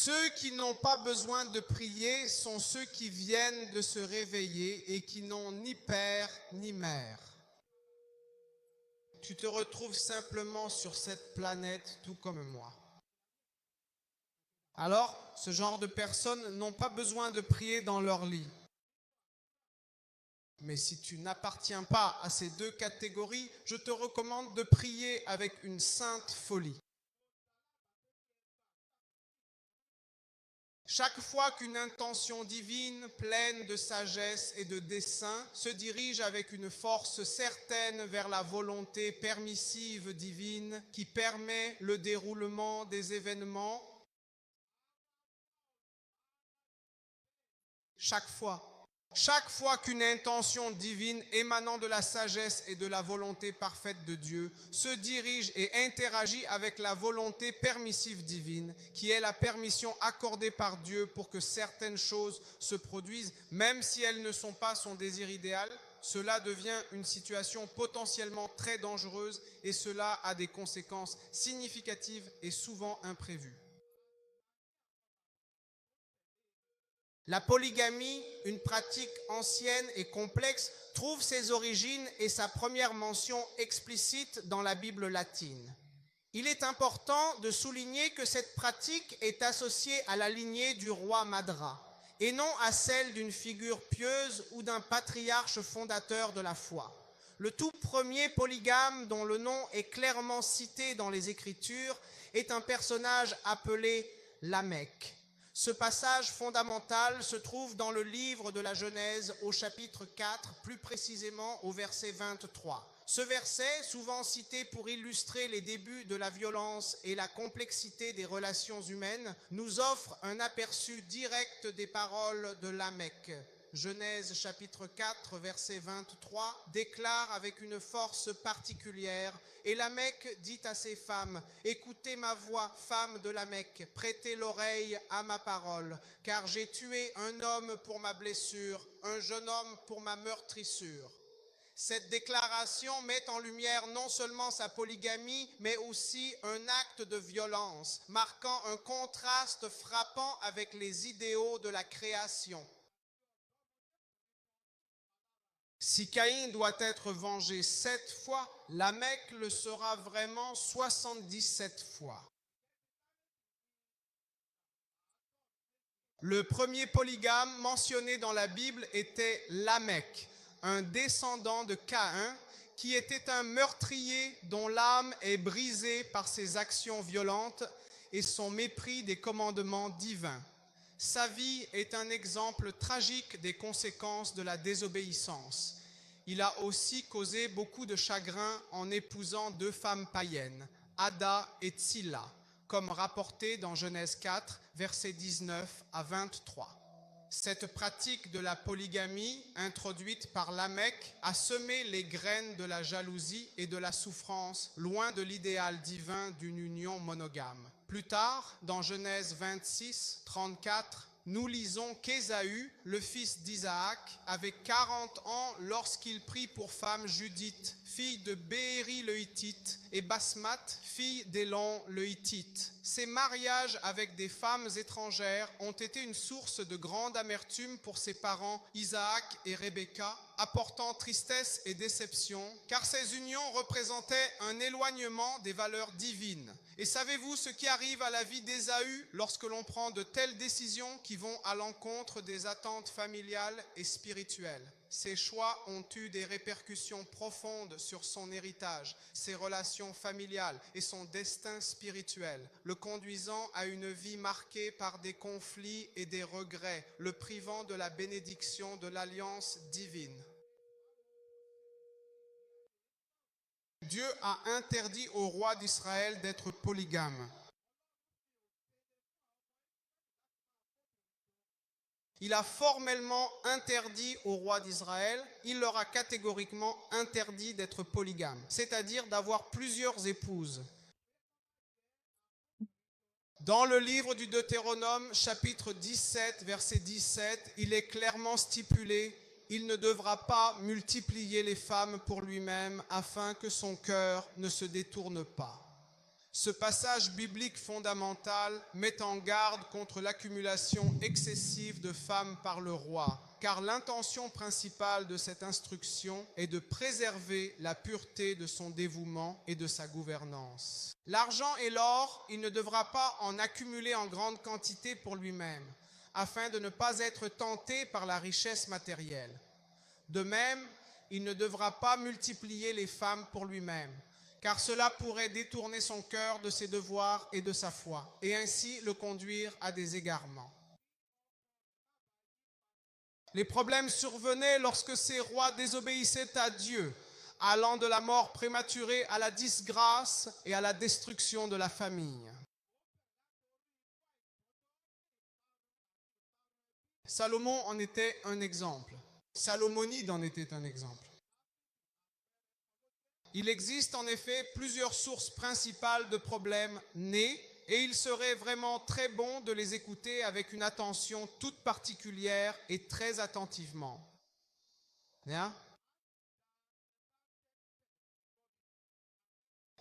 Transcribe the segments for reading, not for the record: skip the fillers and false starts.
Ceux qui n'ont pas besoin de prier sont ceux qui viennent de se réveiller et qui n'ont ni père ni mère. Tu te retrouves simplement sur cette planète tout comme moi. Alors, ce genre de personnes n'ont pas besoin de prier dans leur lit. Mais si tu n'appartiens pas à ces deux catégories, je te recommande de prier avec une sainte folie. Chaque fois qu'une intention divine, pleine de sagesse et de dessein, se dirige avec une force certaine vers la volonté permissive divine qui permet le déroulement des événements, chaque fois qu'une intention divine émanant de la sagesse et de la volonté parfaite de Dieu se dirige et interagit avec la volonté permissive divine, qui est la permission accordée par Dieu pour que certaines choses se produisent, même si elles ne sont pas son désir idéal, cela devient une situation potentiellement très dangereuse et cela a des conséquences significatives et souvent imprévues. La polygamie, une pratique ancienne et complexe, trouve ses origines et sa première mention explicite dans la Bible latine. Il est important de souligner que cette pratique est associée à la lignée du roi Madra et non à celle d'une figure pieuse ou d'un patriarche fondateur de la foi. Le tout premier polygame dont le nom est clairement cité dans les Écritures est un personnage appelé Lamech. Ce passage fondamental se trouve dans le livre de la Genèse au chapitre 4, plus précisément au verset 23. Ce verset, souvent cité pour illustrer les débuts de la violence et la complexité des relations humaines, nous offre un aperçu direct des paroles de Lamech. Genèse chapitre 4, verset 23, déclare avec une force particulière « Et Lamech dit à ses femmes, écoutez ma voix, femmes de Lamech, prêtez l'oreille à ma parole, car j'ai tué un homme pour ma blessure, un jeune homme pour ma meurtrissure. » Cette déclaration met en lumière non seulement sa polygamie, mais aussi un acte de violence, marquant un contraste frappant avec les idéaux de la création. Si Caïn doit être vengé 7 fois, Lamech le sera vraiment 77 fois. Le premier polygame mentionné dans la Bible était Lamech, un descendant de Caïn qui était un meurtrier dont l'âme est brisée par ses actions violentes et son mépris des commandements divins. Sa vie est un exemple tragique des conséquences de la désobéissance. Il a aussi causé beaucoup de chagrin en épousant 2 femmes païennes, Ada et Tsilla, comme rapporté dans Genèse 4, versets 19 à 23. Cette pratique de la polygamie, introduite par Lamech, a semé les graines de la jalousie et de la souffrance, loin de l'idéal divin d'une union monogame. Plus tard, dans Genèse 26, 34, nous lisons qu'Ésaü, le fils d'Isaac, avait 40 ans lorsqu'il prit pour femme Judith, fille de Bééri le Hittite, et Basmat, fille d'Élon le Hittite. Ces mariages avec des femmes étrangères ont été une source de grande amertume pour ses parents Isaac et Rebecca, apportant tristesse et déception, car ces unions représentaient un éloignement des valeurs divines. Et savez-vous ce qui arrive à la vie d'Ésaü lorsque l'on prend de telles décisions qui vont à l'encontre des attentes familiales et spirituelles? Ces choix ont eu des répercussions profondes sur son héritage, ses relations familiales et son destin spirituel, le conduisant à une vie marquée par des conflits et des regrets, le privant de la bénédiction de l'alliance divine. Dieu a interdit au roi d'Israël d'être polygame. Il a formellement interdit au roi d'Israël, il leur a catégoriquement interdit d'être polygame, c'est-à-dire d'avoir plusieurs épouses. Dans le livre du Deutéronome, chapitre 17, verset 17, il est clairement stipulé « Il ne devra pas multiplier les femmes pour lui-même afin que son cœur ne se détourne pas. » Ce passage biblique fondamental met en garde contre l'accumulation excessive de femmes par le roi, car l'intention principale de cette instruction est de préserver la pureté de son dévouement et de sa gouvernance. L'argent et l'or, il ne devra pas en accumuler en grande quantité pour lui-même, afin de ne pas être tenté par la richesse matérielle. De même, il ne devra pas multiplier les femmes pour lui-même, car cela pourrait détourner son cœur de ses devoirs et de sa foi, et ainsi le conduire à des égarements. Les problèmes survenaient lorsque ces rois désobéissaient à Dieu, allant de la mort prématurée à la disgrâce et à la destruction de la famille. Salomon en était un exemple. Salomonide en était un exemple. Il existe en effet plusieurs sources principales de problèmes nés et il serait vraiment très bon de les écouter avec une attention toute particulière et très attentivement. Bien?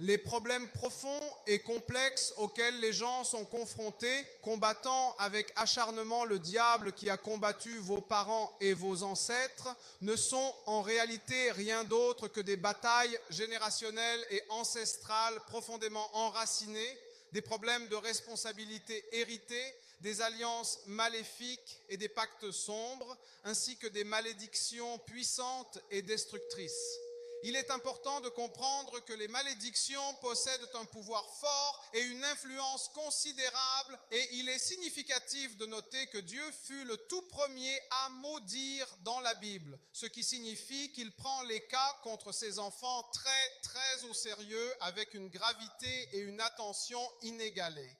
Les problèmes profonds et complexes auxquels les gens sont confrontés, combattant avec acharnement le diable qui a combattu vos parents et vos ancêtres, ne sont en réalité rien d'autre que des batailles générationnelles et ancestrales profondément enracinées, des problèmes de responsabilité héritées, des alliances maléfiques et des pactes sombres, ainsi que des malédictions puissantes et destructrices. Il est important de comprendre que les malédictions possèdent un pouvoir fort et une influence considérable, et il est significatif de noter que Dieu fut le tout premier à maudire dans la Bible, ce qui signifie qu'il prend les cas contre ses enfants très au sérieux, avec une gravité et une attention inégalées.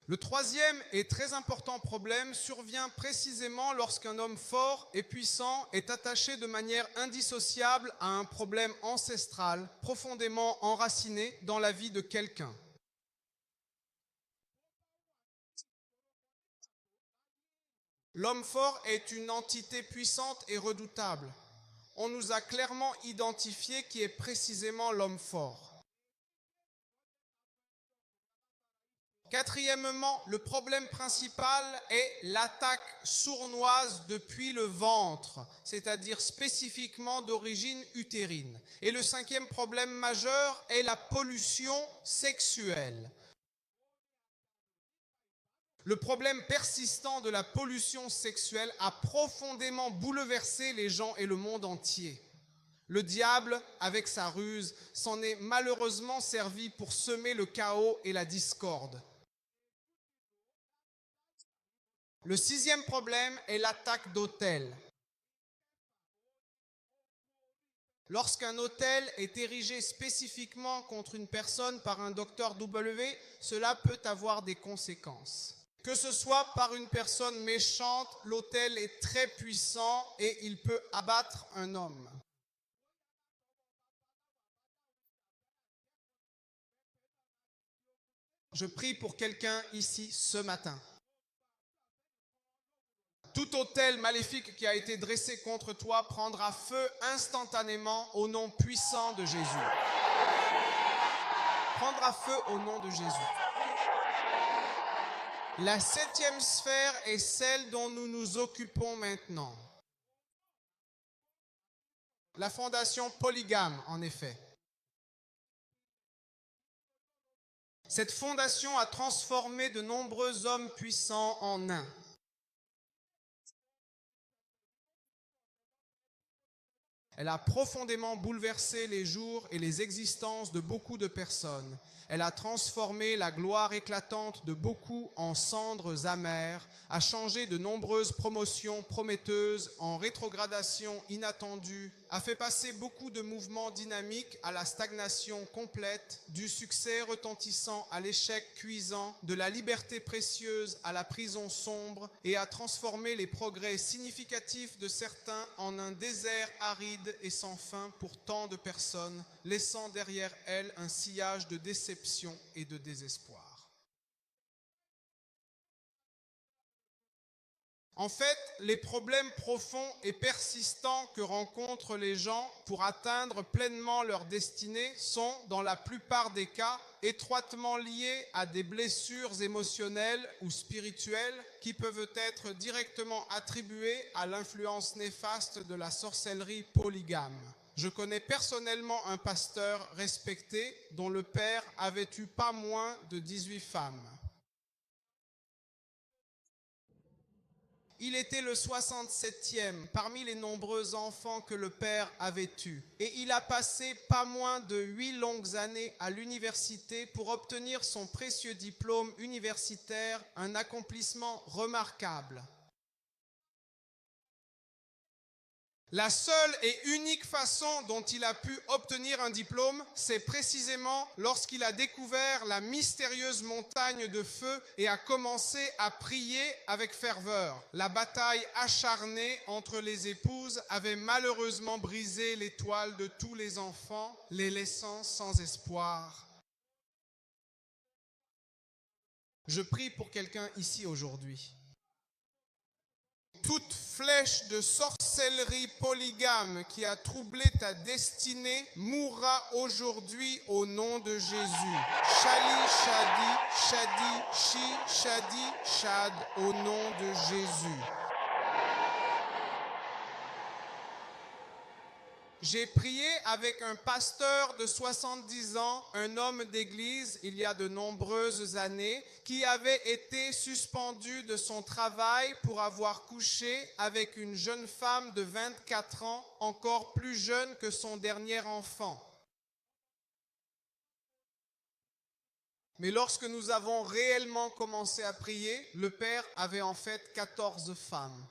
Le troisième et très important problème survient précisément lorsqu'un homme fort et puissant est attaché de manière indissociable à un problème ancestral profondément enraciné dans la vie de quelqu'un. L'homme fort est une entité puissante et redoutable. On nous a clairement identifié qui est précisément l'homme fort. Quatrièmement, le problème principal est l'attaque sournoise depuis le ventre, c'est-à-dire spécifiquement d'origine utérine. Et le cinquième problème majeur est la pollution sexuelle. Le problème persistant de la pollution sexuelle a profondément bouleversé les gens et le monde entier. Le diable, avec sa ruse, s'en est malheureusement servi pour semer le chaos et la discorde. Le sixième problème est l'attaque d'autel. Lorsqu'un autel est érigé spécifiquement contre une personne par un docteur W, cela peut avoir des conséquences. Que ce soit par une personne méchante, l'autel est très puissant et il peut abattre un homme. Je prie pour quelqu'un ici ce matin. Tout autel maléfique qui a été dressé contre toi prendra feu instantanément au nom puissant de Jésus. Prendra feu au nom de Jésus. La septième sphère est celle dont nous nous occupons maintenant. La fondation polygame, en effet. Cette fondation a transformé de nombreux hommes puissants en nains. Elle a profondément bouleversé les jours et les existences de beaucoup de personnes. Elle a transformé la gloire éclatante de beaucoup en cendres amères, a changé de nombreuses promotions prometteuses en rétrogradation inattendue, a fait passer beaucoup de mouvements dynamiques à la stagnation complète, du succès retentissant à l'échec cuisant, de la liberté précieuse à la prison sombre, et a transformé les progrès significatifs de certains en un désert aride et sans fin pour tant de personnes, laissant derrière elles un sillage de déception et de désespoir. En fait, les problèmes profonds et persistants que rencontrent les gens pour atteindre pleinement leur destinée sont, dans la plupart des cas, étroitement liés à des blessures émotionnelles ou spirituelles qui peuvent être directement attribuées à l'influence néfaste de la sorcellerie polygame. Je connais personnellement un pasteur respecté dont le père avait eu pas moins de 18 femmes. Il était le 67e parmi les nombreux enfants que le père avait eus. Et il a passé pas moins de 8 longues années à l'université pour obtenir son précieux diplôme universitaire, un accomplissement remarquable. La seule et unique façon dont il a pu obtenir un diplôme, c'est précisément lorsqu'il a découvert la mystérieuse montagne de feu et a commencé à prier avec ferveur. La bataille acharnée entre les épouses avait malheureusement brisé l'étoile de tous les enfants, les laissant sans espoir. Je prie pour quelqu'un ici aujourd'hui. Toute flèche de sorcellerie polygame qui a troublé ta destinée mourra aujourd'hui au nom de Jésus. Shali, Shadi, Shadi, Shi, Shadi, Shad, au nom de Jésus. J'ai prié avec un pasteur de 70 ans, un homme d'église, il y a de nombreuses années, qui avait été suspendu de son travail pour avoir couché avec une jeune femme de 24 ans, encore plus jeune que son dernier enfant. Mais lorsque nous avons réellement commencé à prier, le père avait en fait 14 femmes.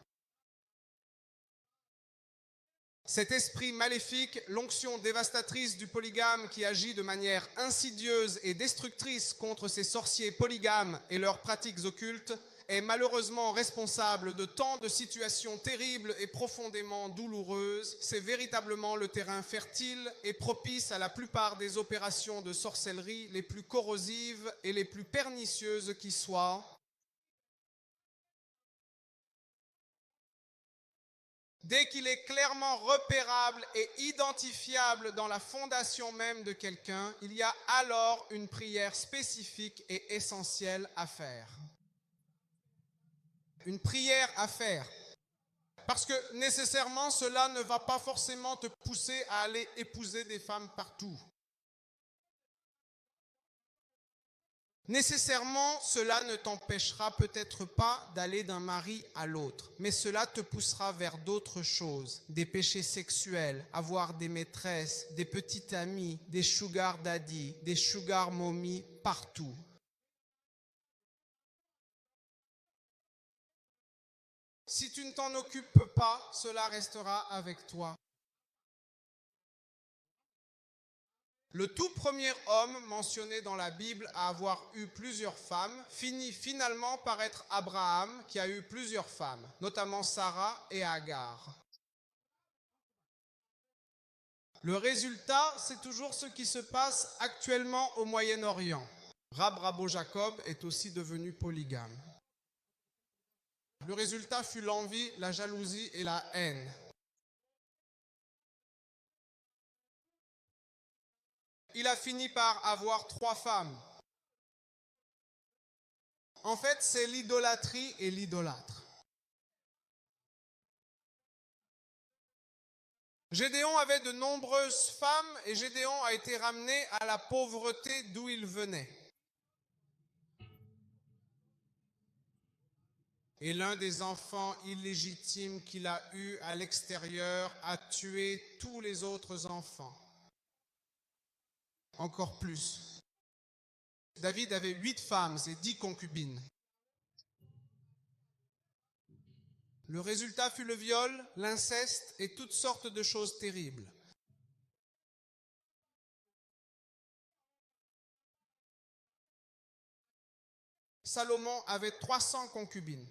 Cet esprit maléfique, l'onction dévastatrice du polygame qui agit de manière insidieuse et destructrice contre ces sorciers polygames et leurs pratiques occultes, est malheureusement responsable de tant de situations terribles et profondément douloureuses. C'est véritablement le terrain fertile et propice à la plupart des opérations de sorcellerie les plus corrosives et les plus pernicieuses qui soient. Dès qu'il est clairement repérable et identifiable dans la fondation même de quelqu'un, il y a alors une prière spécifique et essentielle à faire. Une prière à faire. Parce que nécessairement, cela ne va pas forcément te pousser à aller épouser des femmes partout. Nécessairement, cela ne t'empêchera peut-être pas d'aller d'un mari à l'autre, mais cela te poussera vers d'autres choses, des péchés sexuels, avoir des maîtresses, des petites amies, des sugar daddy, des sugar mommy, partout. Si tu ne t'en occupes pas, cela restera avec toi. Le tout premier homme mentionné dans la Bible à avoir eu plusieurs femmes finit finalement par être Abraham, qui a eu plusieurs femmes, notamment Sarah et Agar. Le résultat, c'est toujours ce qui se passe actuellement au Moyen-Orient. Rabo Jacob est aussi devenu polygame. Le résultat fut l'envie, la jalousie et la haine. Il a fini par avoir 3 femmes. En fait, c'est l'idolâtrie et l'idolâtre. Gédéon avait de nombreuses femmes et Gédéon a été ramené à la pauvreté d'où il venait. Et l'un des enfants illégitimes qu'il a eu à l'extérieur a tué tous les autres enfants. Encore plus. David avait 8 femmes et 10 concubines. Le résultat fut le viol, l'inceste et toutes sortes de choses terribles. Salomon avait 300 concubines.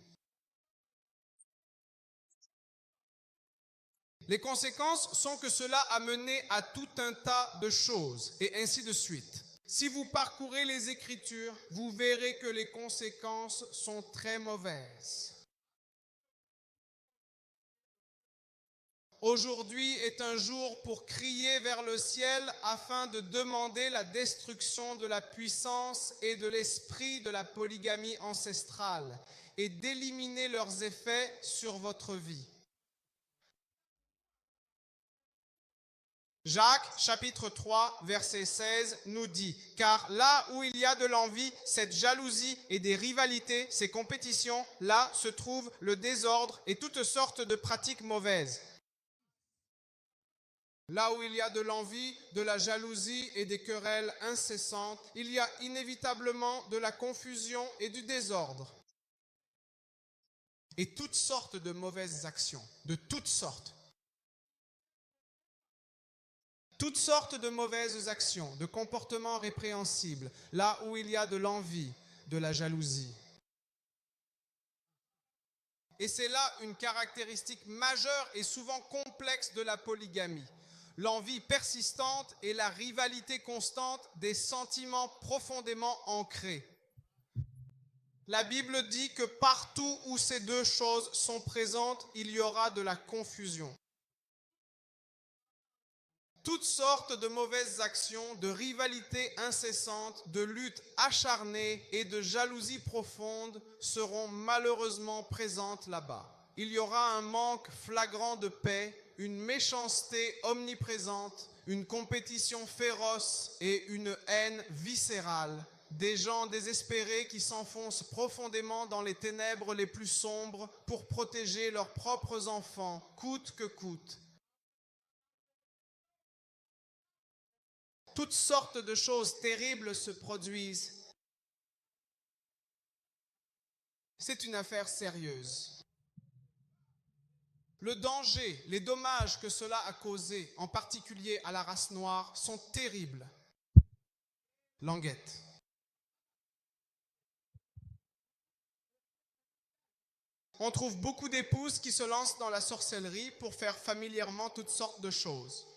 Les conséquences sont que cela a mené à tout un tas de choses, et ainsi de suite. Si vous parcourez les Écritures, vous verrez que les conséquences sont très mauvaises. Aujourd'hui est un jour pour crier vers le ciel afin de demander la destruction de la puissance et de l'esprit de la polygamie ancestrale et d'éliminer leurs effets sur votre vie. Jacques chapitre 3 verset 16 nous dit « Car là où il y a de l'envie, cette jalousie et des rivalités, ces compétitions, là se trouve le désordre et toutes sortes de pratiques mauvaises. » Là où il y a de l'envie, de la jalousie et des querelles incessantes, il y a inévitablement de la confusion et du désordre. Et toutes sortes de mauvaises actions, de toutes sortes. Toutes sortes de mauvaises actions, de comportements répréhensibles, là où il y a de l'envie, de la jalousie. Et c'est là une caractéristique majeure et souvent complexe de la polygamie. L'envie persistante et la rivalité constante des sentiments profondément ancrés. La Bible dit que partout où ces deux choses sont présentes, il y aura de la confusion. Toutes sortes de mauvaises actions, de rivalités incessantes, de luttes acharnées et de jalousie profonde seront malheureusement présentes là-bas. Il y aura un manque flagrant de paix, une méchanceté omniprésente, une compétition féroce et une haine viscérale. Des gens désespérés qui s'enfoncent profondément dans les ténèbres les plus sombres pour protéger leurs propres enfants, coûte que coûte. Toutes sortes de choses terribles se produisent. C'est une affaire sérieuse. Le danger, les dommages que cela a causés, en particulier à la race noire, sont terribles. Languette. On trouve beaucoup d'épouses qui se lancent dans la sorcellerie pour faire familièrement toutes sortes de choses.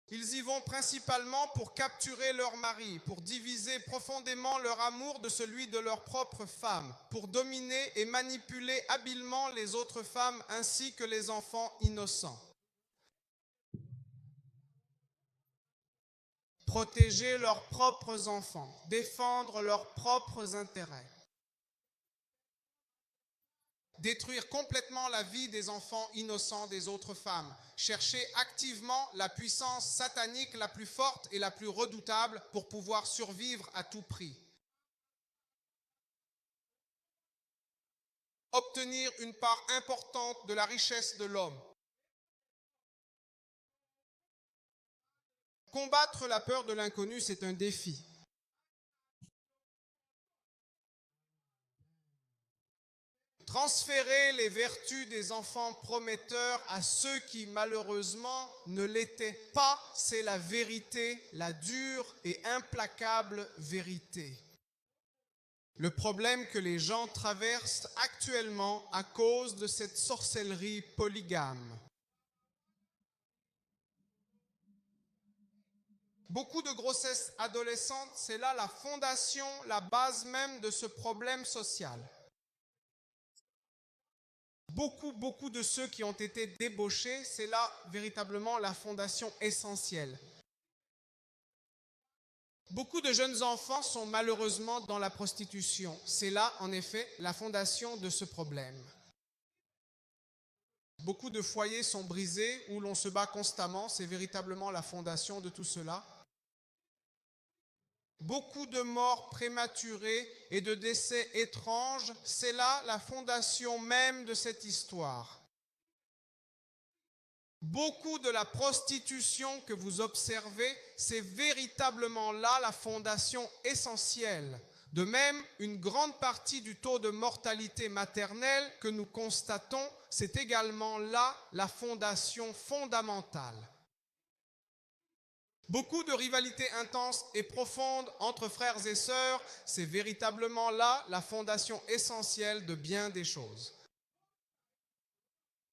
Ils y vont principalement pour capturer leur mari, pour diviser profondément leur amour de celui de leur propre femme, pour dominer et manipuler habilement les autres femmes ainsi que les enfants innocents. Protéger leurs propres enfants, défendre leurs propres intérêts. Détruire complètement la vie des enfants innocents des autres femmes. Chercher activement la puissance satanique la plus forte et la plus redoutable pour pouvoir survivre à tout prix. Obtenir une part importante de la richesse de l'homme. Combattre la peur de l'inconnu, c'est un défi. Transférer les vertus des enfants prometteurs à ceux qui malheureusement ne l'étaient pas, c'est la vérité, la dure et implacable vérité. Le problème que les gens traversent actuellement à cause de cette sorcellerie polygame. Beaucoup de grossesses adolescentes, c'est là la fondation, la base même de ce problème social. Beaucoup de ceux qui ont été débauchés, c'est là véritablement la fondation essentielle. Beaucoup de jeunes enfants sont malheureusement dans la prostitution. C'est là, en effet, la fondation de ce problème. Beaucoup de foyers sont brisés où l'on se bat constamment. C'est véritablement la fondation de tout cela. Beaucoup de morts prématurées et de décès étranges, c'est là la fondation même de cette histoire. Beaucoup de la prostitution que vous observez, c'est véritablement là la fondation essentielle. De même, une grande partie du taux de mortalité maternelle que nous constatons, c'est également là la fondation fondamentale. Beaucoup de rivalités intenses et profondes entre frères et sœurs, c'est véritablement là la fondation essentielle de bien des choses.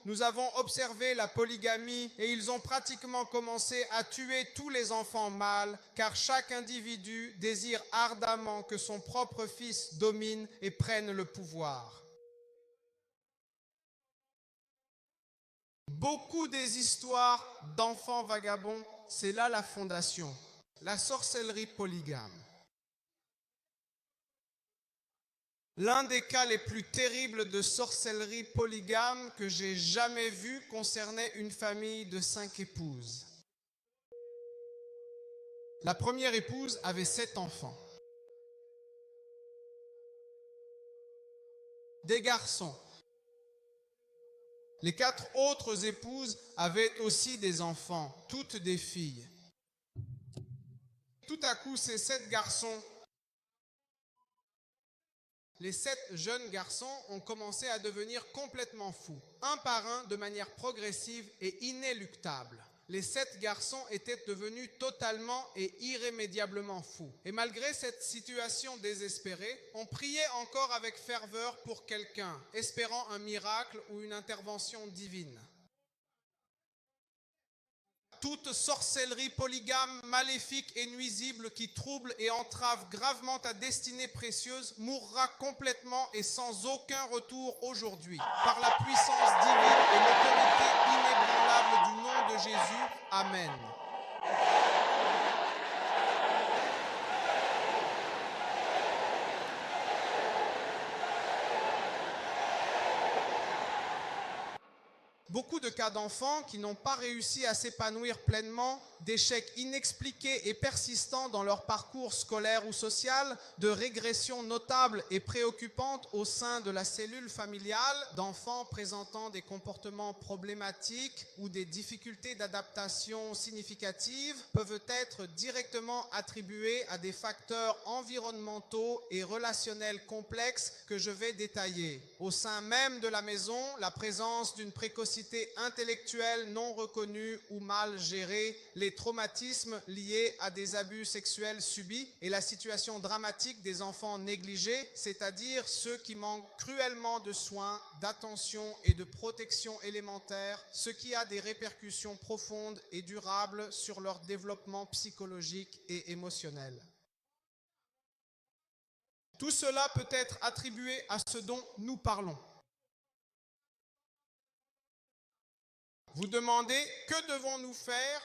Nous avons observé la polygamie et ils ont pratiquement commencé à tuer tous les enfants mâles car chaque individu désire ardemment que son propre fils domine et prenne le pouvoir. Beaucoup des histoires d'enfants vagabonds, c'est là la fondation, la sorcellerie polygame. L'un des cas les plus terribles de sorcellerie polygame que j'ai jamais vu concernait une famille de 5 épouses. La première épouse avait 7 enfants. Des garçons. Les 4 autres épouses avaient aussi des enfants, toutes des filles. Tout à coup, ces 7 garçons, les 7 jeunes garçons ont commencé à devenir complètement fous, un par un, de manière progressive et inéluctable. Les 7 garçons étaient devenus totalement et irrémédiablement fous. Et malgré cette situation désespérée, on priait encore avec ferveur pour quelqu'un, espérant un miracle ou une intervention divine. Toute sorcellerie polygame, maléfique et nuisible qui trouble et entrave gravement ta destinée précieuse mourra complètement et sans aucun retour aujourd'hui, par la puissance divine et l'autorité inébranlable du nom de Jésus. Amen. Beaucoup de cas d'enfants qui n'ont pas réussi à s'épanouir pleinement, d'échecs inexpliqués et persistants dans leur parcours scolaire ou social, de régressions notables et préoccupantes au sein de la cellule familiale, d'enfants présentant des comportements problématiques ou des difficultés d'adaptation significatives peuvent être directement attribués à des facteurs environnementaux et relationnels complexes que je vais détailler. Au sein même de la maison, la présence d'une précocité intellectuelle non reconnue ou mal gérée, les traumatismes liés à des abus sexuels subis et la situation dramatique des enfants négligés, c'est-à-dire ceux qui manquent cruellement de soins, d'attention et de protection élémentaire, ce qui a des répercussions profondes et durables sur leur développement psychologique et émotionnel. Tout cela peut être attribué à ce dont nous parlons. Vous demandez, que devons-nous faire?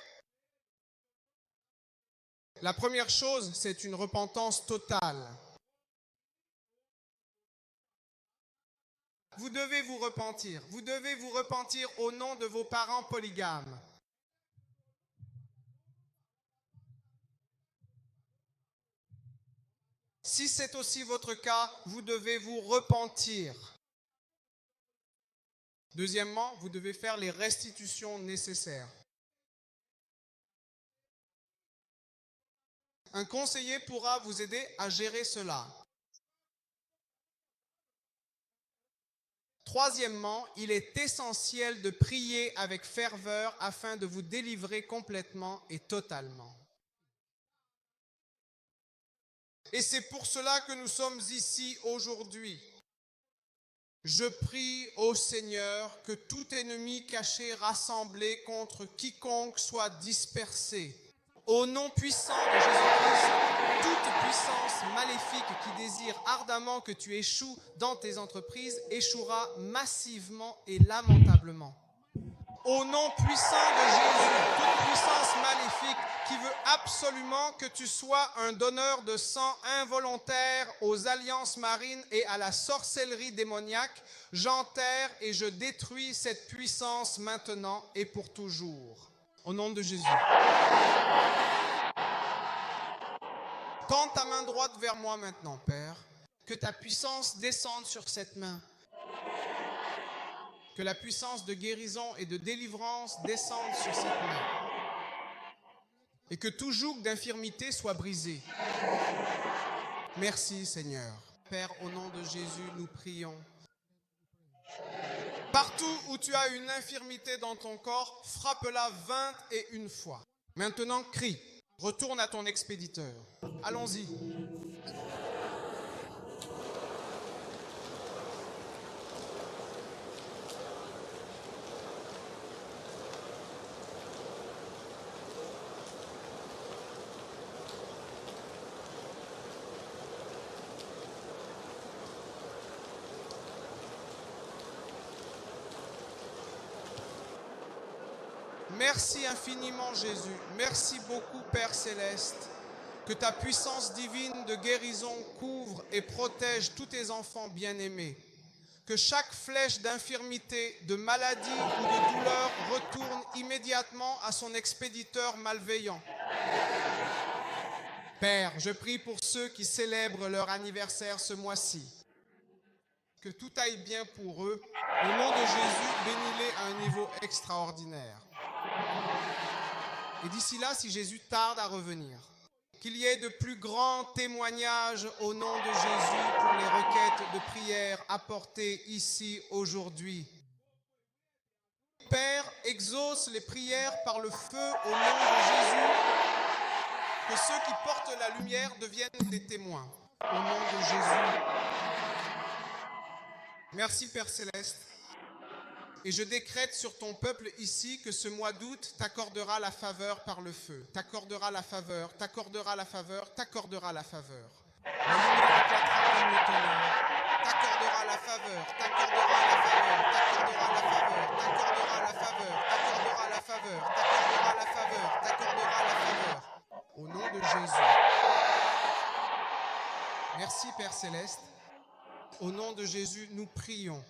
La première chose, c'est une repentance totale. Vous devez vous repentir. Vous devez vous repentir au nom de vos parents polygames. Si c'est aussi votre cas, vous devez vous repentir. Deuxièmement, vous devez faire les restitutions nécessaires. Un conseiller pourra vous aider à gérer cela. Troisièmement, il est essentiel de prier avec ferveur afin de vous délivrer complètement et totalement. Et c'est pour cela que nous sommes ici aujourd'hui. Je prie au Seigneur que tout ennemi caché rassemblé contre quiconque soit dispersé. Au nom puissant de Jésus-Christ, toute puissance maléfique qui désire ardemment que tu échoues dans tes entreprises échouera massivement et lamentablement. Au nom puissant de Jésus, toute puissance maléfique qui veut absolument que tu sois un donneur de sang involontaire aux alliances marines et à la sorcellerie démoniaque, j'enterre et je détruis cette puissance maintenant et pour toujours. Au nom de Jésus. Tends ta main droite vers moi maintenant, Père. Que ta puissance descende sur cette main. Que la puissance de guérison et de délivrance descende sur cette main. Et que tout joug d'infirmité soit brisé. Merci, Seigneur. Père, au nom de Jésus, nous prions. Partout où tu as une infirmité dans ton corps, frappe-la 21 fois. Maintenant, crie. Retourne à ton expéditeur. Allons-y. Merci infiniment Jésus. Merci beaucoup Père Céleste. Que ta puissance divine de guérison couvre et protège tous tes enfants bien-aimés. Que chaque flèche d'infirmité, de maladie ou de douleur retourne immédiatement à son expéditeur malveillant. Père, je prie pour ceux qui célèbrent leur anniversaire ce mois-ci. Que tout aille bien pour eux. Au nom de Jésus, bénis-les à un niveau extraordinaire. Et d'ici là, si Jésus tarde à revenir, qu'il y ait de plus grands témoignages au nom de Jésus pour les requêtes de prière apportées ici aujourd'hui. Père, exauce les prières par le feu au nom de Jésus. Que ceux qui portent la lumière deviennent des témoins. Au nom de Jésus. Merci Père Céleste. Et je décrète sur ton peuple ici que ce mois d'août t'accordera la faveur par le feu. T'accordera la faveur, t'accordera la faveur, t'accordera la faveur. La lumière éclatera comme le tonnerre. T'accordera la faveur, t'accordera la faveur, t'accordera la faveur, t'accordera la faveur, t'accordera la faveur, t'accordera la faveur, t'accordera la faveur. Au nom de Jésus. Merci Père Céleste. Au nom de Jésus, nous prions.